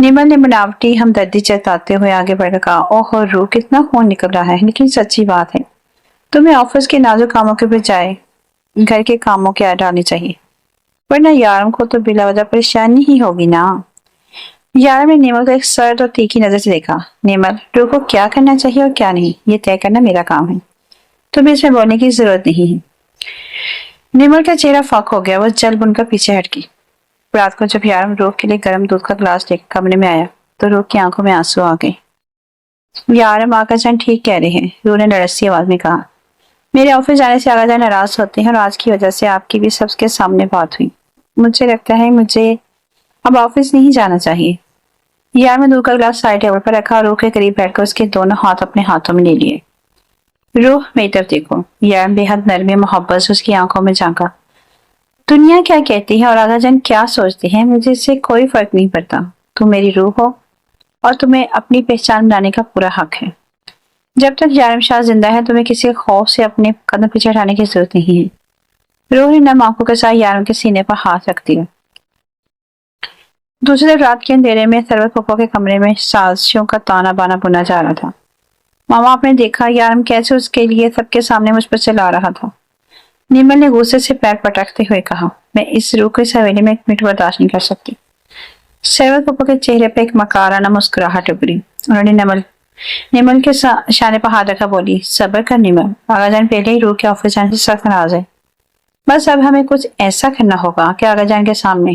نیمل نے بناوٹی ہمدردی جتاتے ہوئے آگے بڑھ کر کہا، اوہ روح کتنا خون نکل رہا ہے، لیکن سچی بات ہے تمہیں آفس کے نازک کاموں کے بجائے گھر کے کاموں کی عادت ڈالنی چاہیے، ورنہ یارم کو تو بلا وجہ پریشانی ہی ہوگی نا۔ یارم نے نیمل کو ایک سرد اور تیکھی نظر سے دیکھا۔ نیمل، روح کو کیا کرنا چاہیے اور کیا نہیں، یہ طے کرنا میرا کام ہے، تمہیں اس میں بولنے کی ضرورت نہیں ہے۔ نیمل کا چہرہ فاق ہو گیا، وہ جل بن کر پیچھے ہٹ گئی۔ رات کو جب یارم روح کے لیے گرم دودھ کا گلاس لے کر کمرے میں آیا تو روح کی آنکھوں میں آنسو آ گئے۔ یارم آقا جان ٹھیک کہہ رہے ہیں، روح نے لڑسی آواز میں کہا۔ میرے آفس جانے سے آقا جان ناراض ہوتے ہیں اور آج کی وجہ سے آپ کی بھی سب کے سامنے بات ہوئی۔ مجھے لگتا ہے مجھے اب آفس نہیں جانا چاہیے۔ یارم نے دودھ کا گلاس سائڈ ٹیبل پر رکھا اور روح کے قریب بیٹھ کر اس کے دونوں ہاتھ اپنے ہاتھوں میں لے لیے۔ روح میری طرف دیکھو۔ یارم بے حد نرمی محبت سے اس کی آنکھوں میں جھانکا۔ دنیا کیا کہتی ہے اور آقا جان کیا سوچتے ہیں مجھے اس سے کوئی فرق نہیں پڑتا، تم میری روح ہو اور تمہیں اپنی پہچان بنانے کا پورا حق ہے۔ جب تک یارم شاہ زندہ ہے تمہیں کسی خوف سے اپنے قدم پیچھے ہٹانے کی ضرورت نہیں ہے۔ روح نے نرم آنکھوں کے ساتھ یارم کے سینے پر ہاتھ رکھ دیا۔ دوسری طرف رات کے اندھیرے میں ثروت پھپھو کے کمرے میں سازشوں کا تانا بانا بنا جا رہا تھا۔ ماما آپ نے دیکھا یارم کیسے اس کے لیے سب کے سامنے مجھ پر چلا رہا تھا۔ نیمل نے غصے سے پیر پٹکتے ہوئے کہا، میں اس روح کو اس حویلی میں ایک منٹ برداشت نہیں کر سکتی۔ ثروت پھپھو کے چہرے پہ ایک مکارانہ مسکراہٹ ابھری۔ انہوں نے نیمل کے شانے پر ہاتھ رکھا، بولی، صبر کر نیمل، آقا جان پہلے ہی روح کے آفس جانے سے سخت ناراض ہے، بس اب ہمیں کچھ ایسا کرنا ہوگا کہ آقا جان کے سامنے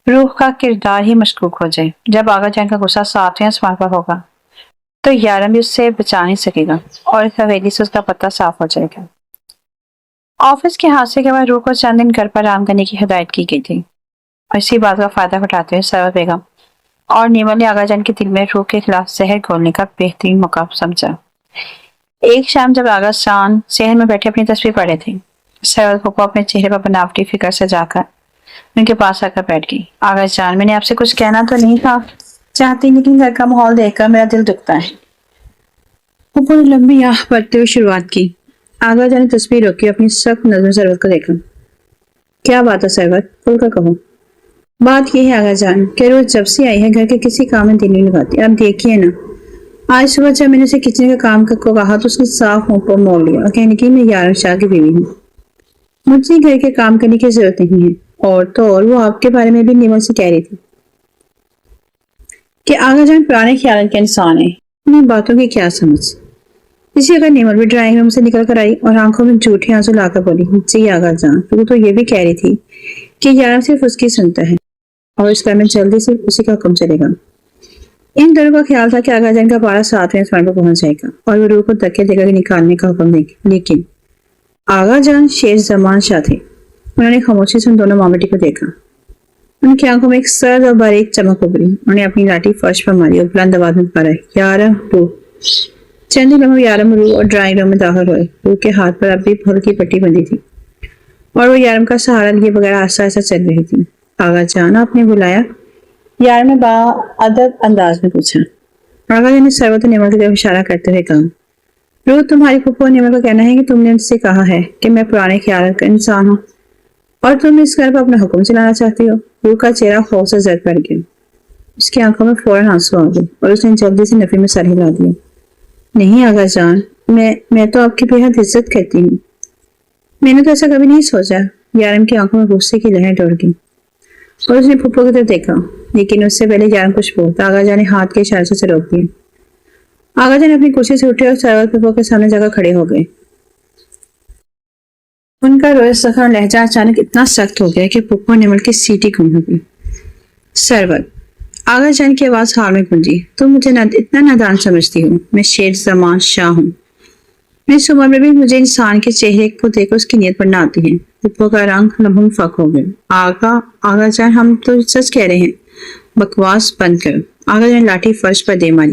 روح کا کردار ہی مشکوک ہو جائے۔ جب آقا جان کا غصہ ساتویں آسمان پر ہوگا تو یارم بھی اس سے بچا نہیں سکے گا اور اس حویلی سے اس کا پتہ صاف ہو جائے گا۔ آفس کے حادثے کے بعد روح کو چند دن گھر پر آرام کرنے کی ہدایت کی گئی تھی اور اسی بات کا فائدہ اٹھاتے ہوئے ثروت بیگم اور نیمل نے آقا جان کے دل میں روح کے خلاف زہر گھولنے کا بہترین موقع سمجھا۔ ایک شام جب آقا جان صحن میں بیٹھے اپنی تصویر پڑھ رہے تھے، ثروت پھپھو اپنے چہرے پر بناوٹی فکر سجا کر ان کے پاس آ کر بیٹھ گئی۔ آقا جان، میں نے آپ سے کچھ کہنا تو نہیں تھا چاہتی، لیکن گھر کا ماحول دیکھ کر میرا دل دکھتا ہے۔ پھپھو نے لمبی آہ بھرتے ہوئے شروعات کی۔ آقا جان نے تصویر روکی، اپنی سخت نظر ثروت کو دیکھا۔ کیا بات ہے ثروت، کھل کر کہو۔ بات یہ ہے آقا جان کہ روز جب سے آئی ہے گھر کے کسی کام میں دل نہیں لگاتی، آپ دیکھیے نا، آج صبح جب میں نے اسے کچن کا کام کو کہا تو اس نے صاف منہ پر موڑ لیا اور کہنے کی میں یارم شاہ کی بیوی ہوں، مجھے گھر کے کام کرنے کی ضرورت نہیں ہے۔ اور تو اور وہ آپ کے بارے میں بھی نیمل سے کہہ رہی تھی کہ آقا جان پرانے خیالات کے انسان ہیں، انہیں باتوں کی کیا سمجھ۔ اسی اگر نیمل بھی ڈرائنگ روم سے نکل کر آئی اور آنکھوں میں جھوٹے آنسو لا کر بولی، جی آقا جان، وہ تو یہ بھی کہہ رہی تھی کہ یارم صرف اس کی سنتا ہے اور اس گھر میں جلدی سے اسی کا حکم چلے گا۔ ان دونوں کا خیال تھا کہ آقا جان کا پارا ساتویں آسمان پر پہنچ جائے گا اور وہ روح کو دھکے دے کر نکالنے کا حکم دیں گے، لیکن آقا جان شیر زمان شاہ تھے۔ انہوں نے خاموشی سے ان دونوں مامٹی کو دیکھا۔ ان کی آنکھوں میں ایک سرد اور باریک چمک ابھری۔ انہوں نے اپنی لاٹھی فرش پر ماری اور بلند آواز میں پکارا، یارم روح۔ چند ہی لمحے یارم روح اور ڈرائنگ روم میں داخل ہوئے۔ روح کے ہاتھ پر اب بھی ہلکی پٹی بندھی تھی اور وہ یارم کا سہارا لیے بغیر آہستہ آہستہ چل رہی تھی۔ آقا جان، آپ نے بلایا؟ یارم نے باادب انداز میں پوچھا۔ آقا جان نے ثروت نیمل کی طرف اشارہ کرتے ہوئے کہا، روح، تمہاری پھپھو نیمل کا کہنا ہے کہ تم نے ان سے کہا ہے کہ میں پرانے خیالات کا انسان ہوں اور تم اس گھر پر اپنا حکم چلانا چاہتی ہو۔ روح کا چہرہ خوف سے زرد پڑ گیا، اس کی آنکھوں میں فوراً آنسو آ گئے اور اس نے جلدی سے نفی میں سر ہلا دیا۔ نہیں آقا جان، میں تو آپ کی بے حد عزت کرتی ہوں، میں نے تو ایسا کبھی نہیں سوچا۔ یارم کی آنکھوں میں غصے کی لہر دوڑ گئی اور اس نے پھپھو کی طرف دیکھا، لیکن اس سے پہلے یارم کچھ بولتا آقا جان نے ہاتھ کے اشارے سے روک دیا۔ آقا جان اپنی کرسی سے اٹھے اور ثروت پھپھو کے سامنے جا کر کھڑے ہو گئے۔ ان کا روئے سخن لہجہ اچانک اتنا سخت ہو گیا کہ پھپھو نیمل کی سیٹی گم ہو گئی۔ ثروت، آقا جان کی آواز ہار میں گونجی، تم مجھے اتنا نادان سمجھتی ہو؟ میں شیر زمان شاہ ہوں، میں اس عمر میں بھی مجھے انسان کے چہرے کو دیکھ کر اس کی نیت پڑھنا آتی ہے۔ پھپھو کا رنگ لمحوں فق ہو گیا۔ آقا جان، ہم تو سچ کہہ رہے ہیں، بکواس بند کرو۔ آقا جان لاٹھی فرش پر دے ماری۔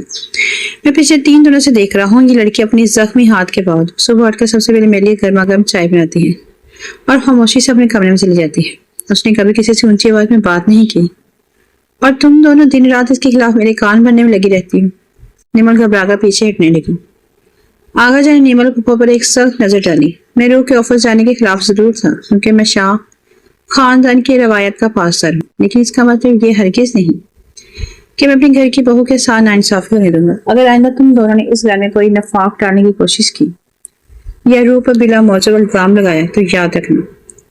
میں پچھلے 3 دنوں سے دیکھ رہا ہوں، یہ لڑکی اپنی زخمی ہاتھ کے بعد صبح اٹھ کر سب سے پہلے میرے لیے گرما گرم چائے بناتی ہے اور خاموشی سے اپنے کمرے میں چلی جاتی ہے۔ اس نے کبھی کسی سے اونچی آواز میں بات نہیں کی اور تم دونوں دن رات اس کے خلاف میرے کان بھرنے میں لگی رہتی ہو۔ نیمل گھبرا کر پیچھے ہٹنے لگی۔ آقا جان نے نیمل پھپھو پر ایک سخت نظر ڈالی۔ میں روح کے آفس جانے کے خلاف ضرور تھا کیونکہ میں شاہ خاندان کی روایت کا پاسدار ہوں، لیکن اس کا مطلب یہ ہرگز نہیں کہ میں اپنے گھر کی بہو کے ساتھ ناانصافی ہونے دوں گا۔ اگر آئندہ تم دونوں نے اس گھر میں کوئی نفاق ڈالنے کی کوشش کی یا روح پر بلا موضوع الزام لگایا تو یاد رکھنا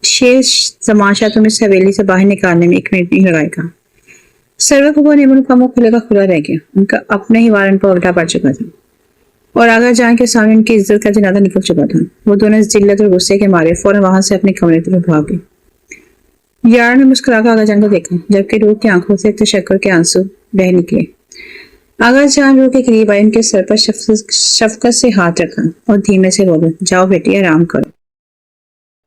شیر زمان شاہ تمہیں اس حویلی سے باہر نکالنے میں 1 منٹ نہیں لگائے گا۔ سرور کو نیمن کا منہ کھلا رہ گیا۔ ان کا اپنے ہی وارن پر الٹا پڑ چکا تھا اور آغا جان کے سامنے ان کی عزت کا جنازہ نکل چکا تھا۔ وہ دونوں اس ذلت اور غصے کے مارے فوراً وہاں سے اپنے کمرے طرف بھاگ گئے۔ یار نے مسکرا کر آغا جان کو دیکھا جبکہ روح کی آنکھوں سے تشکر کے آنسو بہہ نکلے۔ آغا جان روح کے قریب آئے، ان کے سر پر شفقت سے ہاتھ رکھا اور دھیمے سے بولے، جاؤ بیٹی آرام کرو۔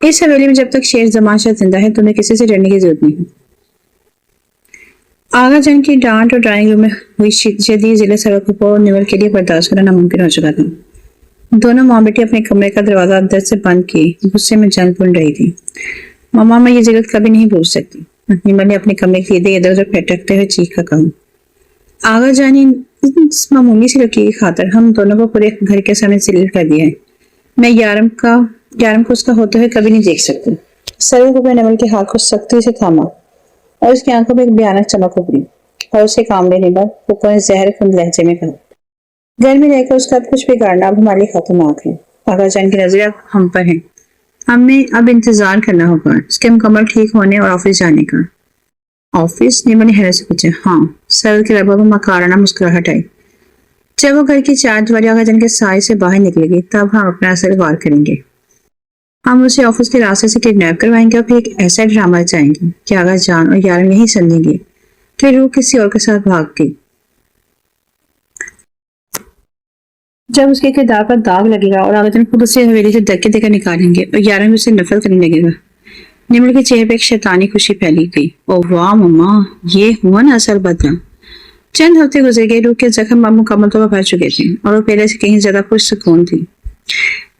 اس حویلی میں جب تک شیر زمان شاہ زندہ ہے تمہیں کسی سے ڈرنے کی ضرورت نہیں۔ آغا جان کی ڈانٹ اور ڈرائنگ روم میں ہوئی شدید ذلت سرور کو نیول کے لیے برداشت کرنا ناممکن ہو چکا تھا۔ دونوں ماں بیٹی اپنے کمرے کا دروازہ اندر سے بند کیے غصے میں جل بھن رہی تھی۔ ماما میں یہ ذلت کبھی نہیں بھول سکتی، نیمل نے اپنے کمرے کی ادھر ادھر پھٹکتے ہوئے چیخ کر کہا۔ آغا جانی اس معمولی سی لڑکی کی خاطر ہم دونوں کو پورے گھر کے سامنے ذلیل کر دیا ہے۔ میں یارم کو اس کا ہوتے ہوئے کبھی نہیں دیکھ سکتی۔ سرور کو نیمل کے ہاتھ کو سختی سے تھاما اور اس کی آنکھوں میں ایک بھیانک چمک ابھری اور اسے کام لینے بعد پھپھو نے زہر خند لہجے میں کہا، گھر میں رہ کر اس کا اب کچھ بگاڑنا اب ہمارے لیے خطرناک ہے۔ آغا جان کی نظریں اب ہم پر ہیں، ہمیں اب انتظار کرنا ہوگا اس کے مکمل ٹھیک ہونے اور آفس جانے کا۔ آفس؟ نیمل نے حیرت سے پوچھا۔ ہاں، سرور کے لبوں پر مکارانہ مسکراہٹ آئی۔ جب وہ گھر کی چار دیواری آغا جان کے سائے سے باہر نکلے گی تب ہم اپنا اثر وار کریں گے۔ ہم اسے آفس کے راستے سے کڈنیپ کروائیں گے اور پھر ایک ایسا ڈرامہ رچائیں گے کہ آغا جان اور یارم یہی سمجھیں گے کہ روح کسی اور کے ساتھ بھاگ گئی۔ جب اس کے کردار پر داغ لگے گا اور آغا جان خود اسے حویلی سے دھکے دے کر نکالیں گے اور یارم اسے نفرت کرنے لگے گا۔ نیمل کے چہرے پہ ایک شیطانی خوشی پھیلی گئی۔ او واہ مما، یہ ہوا نا اصل بدلہ۔ چند ہفتے گزر گئے، روح کے زخم مکمل طور پر بھر چکے تھے اور وہ پہلے سے کہیں زیادہ پرسکون تھی۔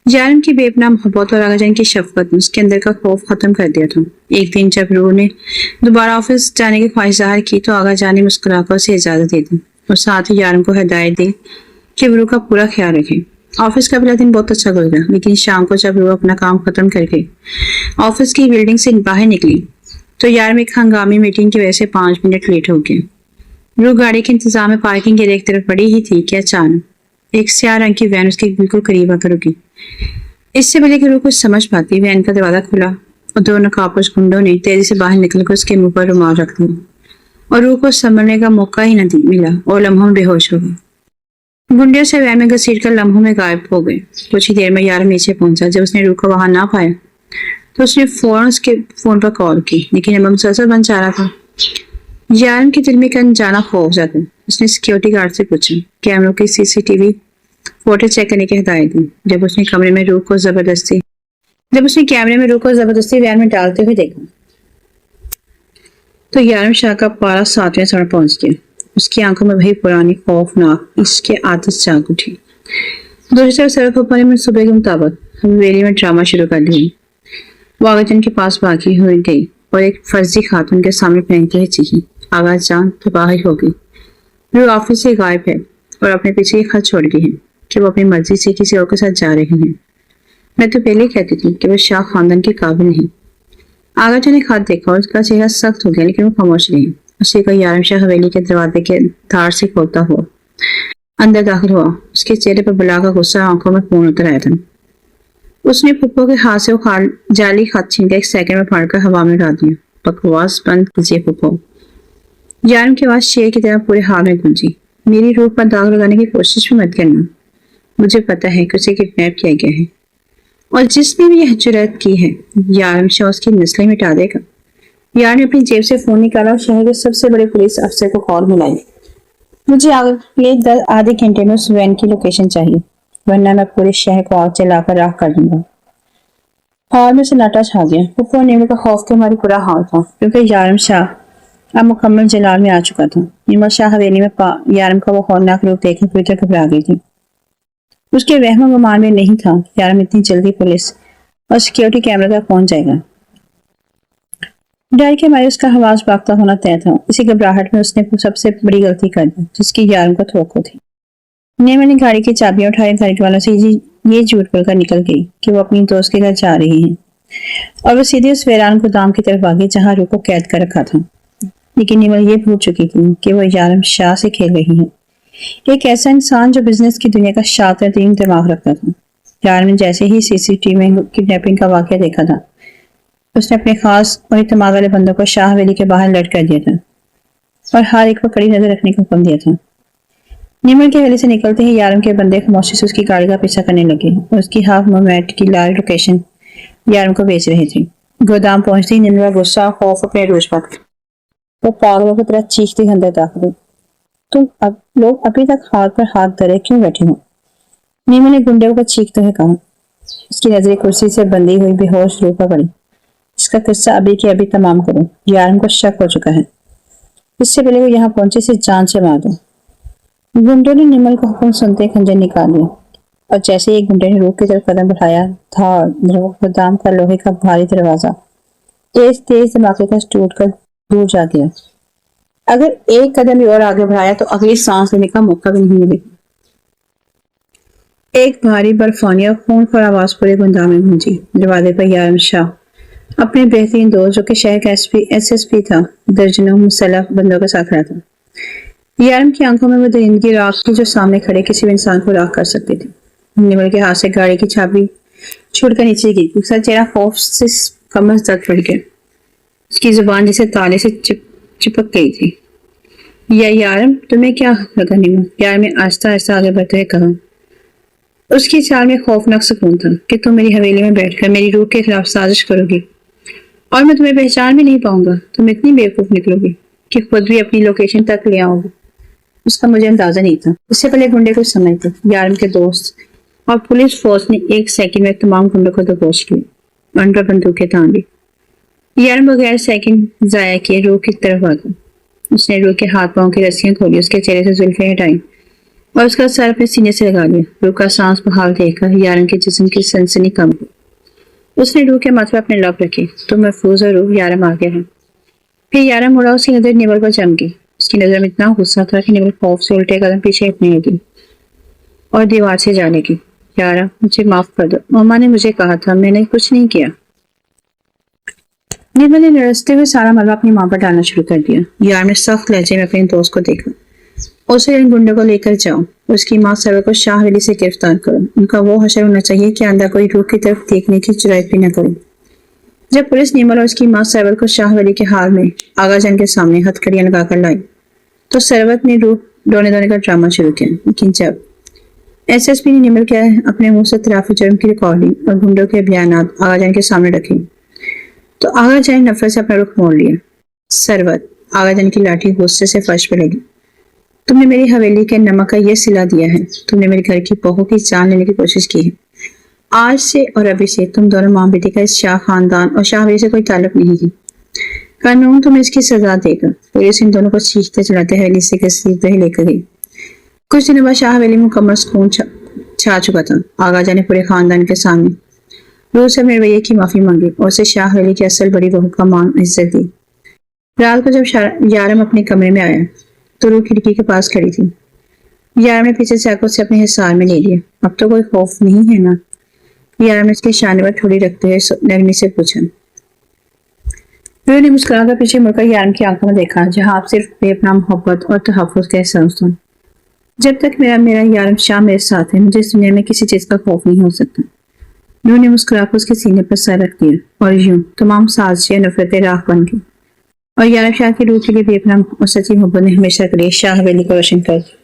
یارم کی بے پناہ محبت اور آغا جان کی شفقت نے اس کے اندر کا خوف ختم کر دیا تھا۔ ایک دن جب روح نے دوبارہ آفس جانے کی خواہش ظاہر کی تو آغا جان نے مسکرا کر اسے اجازت دے دی اور ساتھ ہی یارم کو ہدایت دی کہ وہ روح کا پورا خیال رکھے۔ آفس کا پہلا دن بہت اچھا گزرا، لیکن شام کو جب روح اپنا کام ختم کر کے آفس کی بلڈنگ سے باہر نکلی تو یارم ایک ہنگامی میٹنگ کی وجہ سے 5 منٹ لیٹ ہو گئے۔ روح گاڑی کے انتظام میں پارکنگ کے ایک طرف پڑی ہی تھی کہ اچانک ایک سیاہ رنگ کی وین اس کے بالکل قریب آ کر رکی۔ اس سے پہلے کہ روح کچھ سمجھ پاتی، وین کا دروازہ کھلا اور 2 نقابپوش گنڈوں نے تیزی سے باہر نکل کر اس کے منہ پر رومال رکھ دیا اور روح کو سنبھلنے کا موقع ہی نہ ملا اور لمحوں میں بے ہوش ہو گئی۔ گنڈیوں سے وین میں گھسیٹ کر لمحوں میں غائب ہو گئے۔ کچھ ہی دیر میں یارم نیچے پہنچا۔ جب اس نے روح کو وہاں نہ پایا تو اس نے فوراً اس کے فون پر کال کی، لیکن نمبر مسلسل بند جا رہا تھا۔ یارم کے دل میں ایک انجانا خوف جاتا۔ اس نے سیکیورٹی گارڈ سے پوچھا، کیمروں کی CCTV فوٹو چیک کرنے کی ہدایت دی۔ جب اس نے کیمرے میں روح کو زبردستی وین میں ڈالتے ہوئے دیکھا تو یارم شاہ کا پارا 7ویں سر پہنچ گیا۔ اس کی آنکھوں میں وہی پرانی خوفناک اس کے عادت جاگ اٹھی۔ دوسری طرف سرور پھپھو نے منصوبے کے مطابق حویلی میں ڈرامہ شروع کر دیا۔ وہ آغا جان کے پاس باقی ہوئی گئی اور ایک فرضی خاتون کے سامنے پھینکتے ہوئے چیخی، آغا جان تباہی ہو گئی، روح آفس سے غائب ہے اور اپنے پیچھے ایک خط چھوڑ گئی ہے کہ وہ اپنی مرضی سے کسی اور کے ساتھ جا رہے ہیں۔ میں تو پہلے ہی کہتی تھی کہ وہ شاہ خاندان کے قابل نہیں۔ آغا جان نے خط دیکھا اور اس کا چہرہ سخت ہو گیا، لیکن وہ خاموش رہی۔ اسی کا یارم شاہ حویلی کے دروازے کے دھار سے کھولتا ہوا اندر داخل ہوا۔ اس کے چہرے پر بلا کا غصہ آنکھوں میں خون اتر آیا تھا۔ اس نے پھپھو کے ہاتھ سے وہ جعلی خط چھین کر 1 سیکنڈ میں پھاڑ کر ہوا میں اڑا دیا۔ بکواس بند کیجیے پھپھو۔ یارم کی آواز شیر کی طرح پورے ہال میں گونجی۔ میری روح پر داغ لگانے کی کوشش بھی مت کرنا۔ مجھے پتا ہے کہ اسے کڈنیپ کیا گیا ہے اور جس نے بھی یہ جرات کی ہے یارم شاہ اس کی نسلیں مٹا دے گا۔ یار نے اپنی جیب سے فون نکالا اور شہر کے سب سے بڑے پولیس افسر کو کال ملائی۔ مجھے آدھے گھنٹے میں اس وین کی لوکیشن چاہیے، ورنہ میں پورے شہر کو آگ جلا کر راکھ کر دوں گا۔ ہال میں سناٹا چھا گیا۔ پھپھو اور نیمل کا خوف کے مارے برا حال تھا، کیونکہ یارم شاہ اب مکمل جلال میں آ چکا تھا۔ نیمل شاہ حویلی میں یارم کا وہ ہولناک روپ دیکھ کر پوری طرح گھبرا گئی تھی۔ اس کے وہم و گمان میں نہیں تھا کہ یارم اتنی جلدی پولیس اور سیکیورٹی کیمرے تک پہنچ جائے گا۔ ڈر کے مارے اس کا حواس باختہ ہونا طے تھا۔ اسی گھبراہٹ میں اس نے سب سے بڑی غلطی کر دی جس کی یارم کو توقع تھی۔ نیمل نے گاڑی کی چابیاں اٹھائی، گاڑی والوں سے یہ جھوٹ بول کر نکل گئی کہ وہ اپنی دوست کے گھر جا رہی ہیں اور وہ سیدھے اس ویران گودام کی طرف آ گئی جہاں روح کو قید کر رکھا تھا۔ لیکن نیمل یہ بھول چکی تھی کہ وہ یارم شاہ سے کھیل رہی ہے، ایک ایسا انسان جو بزنس کی دنیا کا شاطر ترین دماغ رکھتا تھا۔ یارم نے جیسے ہی CCTV میں کڈنیپنگ کا واقعہ دیکھا تھا، اس نے اپنے خاص اور اعتماد والے بندوں کو شاہ حویلی کے باہر لٹ کر دیا تھا اور ہر ایک پر کڑی نظر رکھنے کا حکم دیا تھا۔ نیمل کے حویلی سے نکلتے ہی یارم کے بندے خاموشی سے اس کی گاڑی کا پیچھا کرنے لگے اور اس کی ہاف موومنٹ کی لائیو لوکیشن یارم کو بیچ رہے تھے۔ گودام پہنچتے ہی نیمل کا غصہ اور خوف اپنے عروج پر تھا۔ وہ پاگلوں کی طرح چیختے اندر داخل ہوئی، تم لوگ ابھی تک ہاتھ پر ہاتھ دھرے کیوں بیٹھے ہو؟ نیمل نے گنڈے کو چیختے ہوئے کہا۔ اس کی نظریں کرسی سے بندھی ہوئی بے ہوش روح پر پڑی۔ اس کا قصہ ابھی کے ابھی تمام کرو، یارم کو شک ہو چکا ہے، اس سے پہلے وہ یہاں پہنچے سے جان سے مار دو۔ گنڈوں نے نیمل کا حکم سنتے خنجر نکال لیا اور جیسے ایک گنڈے نے روح کی طرف قدم بڑھایا، گودام کا لوہے کا بھاری دروازہ تیز تیز دھماکے کا ٹوٹ کر دور جا گیا۔ اگر ایک قدم بھی اور آگے بڑھایا تو اگلی سانس لینے کا موقع بھی نہیں ملے۔ ایک بھاری برفانی اور خونخوار آواز پورے گودام میں گونجی۔ دروازے پر یارم شاہ اپنے بہترین دوست جو کہ شہر کا SSP تھا، درجنوں مسلح بندوں کے ساتھ کھڑا تھا۔ یارم کی آنکھوں میں وہ درندگی راکھ تھی جو سامنے کھڑے کسی بھی انسان کو راکھ کر سکتی تھی۔ نیمل کے ہاتھ سے گاڑی کی چابی چھوٹ کر نیچے گری، اس کا چہرہ خوف سے کمر تک بڑھ گیا، اس کی زبان جیسے تالے سے چپک گئی تھی۔ یارم تمہیں کیا لگا؟ نیمل یارم نے آہستہ آہستہ آگے بڑھتے ہوئے کہا۔ اس کی چال میں خوفناک سکون تھا کہ تم میری حویلی میں بیٹھ کر میری روح کے خلاف سازش کرو گی اور میں تمہیں پہچان بھی نہیں پاؤں گا۔ تم اتنی بیوقوف نکلو گی کہ خود بھی اپنی لوکیشن تک لے آؤ گی۔ اس کا مجھے اندازہ نہیں تھا۔ اس سے پہلے گنڈے کچھ سمجھتے، یارم کے دوست اور پولیس فورس نے ایک سیکنڈ میں تمام گنڈوں کو دبوچ لیا، انڈر بندوقیں تان لی۔ یارم بغیر سیکنڈ ضائع کیے روح کی طرف بھاگا۔ اس نے روح کے ہاتھ پاؤں کی رسیاں کھولی، اس کے چہرے سے زلفیں ہٹائیں اور اس کا سر اپنے سینے سے لگا لیا۔ روح کا سانس بحال دیکھ کر یارم کے جسم کی سنسنی کم ہوئی۔ اس نے روح کے ماتھے اپنے لب رکھے۔ تو محفوظ اور روح یارم آگے ہے۔ پھر یارم مڑا، اس کی نظر نیمل پر جم گئی۔ اس کی نظر میں اتنا غصہ تھا کہ نیمل خوف سے الٹے قدم پیچھے ہٹنے لگی اور دیوار سے جا لگی۔ یارم مجھے معاف کر دو، ماما نے مجھے کہا تھا، میں نے کچھ نہیں کیا۔ نیمل نے لرزتے ہوئے سارا ملبہ اپنی ماں پر ڈالنا شروع کر دیا۔ یارم نے سخت لہجے میں اپنے دوست کو دیکھا۔ اسے ان گنڈوں کو لے کر جاؤ، اس کی ماں سرور کو شاہ حویلی سے گرفتار کرو۔ ان کا وہ حشر ہونا چاہیے کہ آئندہ کوئی روح کی طرف دیکھنے کی جرات بھی نہ کرے۔ جب پولیس نیمل اور اس کی ماں سرور کو شاہ حویلی کے حال میں آغا جان کے سامنے ہتھکڑیاں لگا کر لائی تو سرور نے روح ڈونے کا ڈرامہ شروع کیا۔ لیکن جب SSP نے نیمل کے اپنے منہ سے اعتراف جرم کی ریکارڈنگ اور گنڈوں کے بیانات آغا جان کے سامنے رکھے تو آغا جان نے نفرت سے اپنا رخ موڑ لیا۔ سرور آغا جان کی لاٹھی غصے سے فرش پہ لگی۔ تم نے میری حویلی کے نمک کا یہ صلہ دیا ہے، تم نے میرے گھر کی بہو کی جان لینے کی کوشش کی ہے۔ آج سے اور ابھی سے تم دونوں ماں بیٹی کا اس شاہ خاندان اور شاہ حویلی سے کوئی تعلق نہیں ہے۔ قانون تمہیں اس کی سزا دے گا۔ پولیس ان دونوں کو چیختے چلاتے حویلی سے گھسیٹتے ہی لے کر گئی۔ کچھ دنوں بعد شاہ حویلی مکمل سکون چھا چکا تھا۔ آغا جان نے پورے خاندان کے سامنے روح سے اپنے رویے کی معافی مانگی اور اسے شاہ حویلی کی اصل بڑی بہو کا مان عزت دی۔ رات کو جب یارم اپنے کمرے میں آیا تو روح کھڑکی کے پاس کھڑی تھی۔ یارم نے پیچھے سے آ کر اسے اپنے حصار میں لے لیا۔ اب تو کوئی خوف نہیں ہے نا؟ یارم نے اس کے شانے پر تھوڑی رکھتے ہوئے نرمی سے پوچھا۔ روح نے مسکرا کر پیچھے مڑ کر یارم کی آنکھوں میں دیکھا جہاں آپ صرف بے پناہ محبت اور تحفظ کا احساس تھا۔ جب تک میرا یارم شاہ میرے ساتھ ہے، مجھے اس دنیا میں کسی چیز کا خوف نہیں ہو سکتا۔ روح نے مسکرا کر اس کے سینے پر سر رکھ دیا اور یوں تمام سازشیں نفرتیں راکھ بن گئی اور یارم شاہ کی روح کے لیے بے پناہ اور سچی محبت نے ہمیشہ کے لیے شاہ حویلی کو روشن کر دیا۔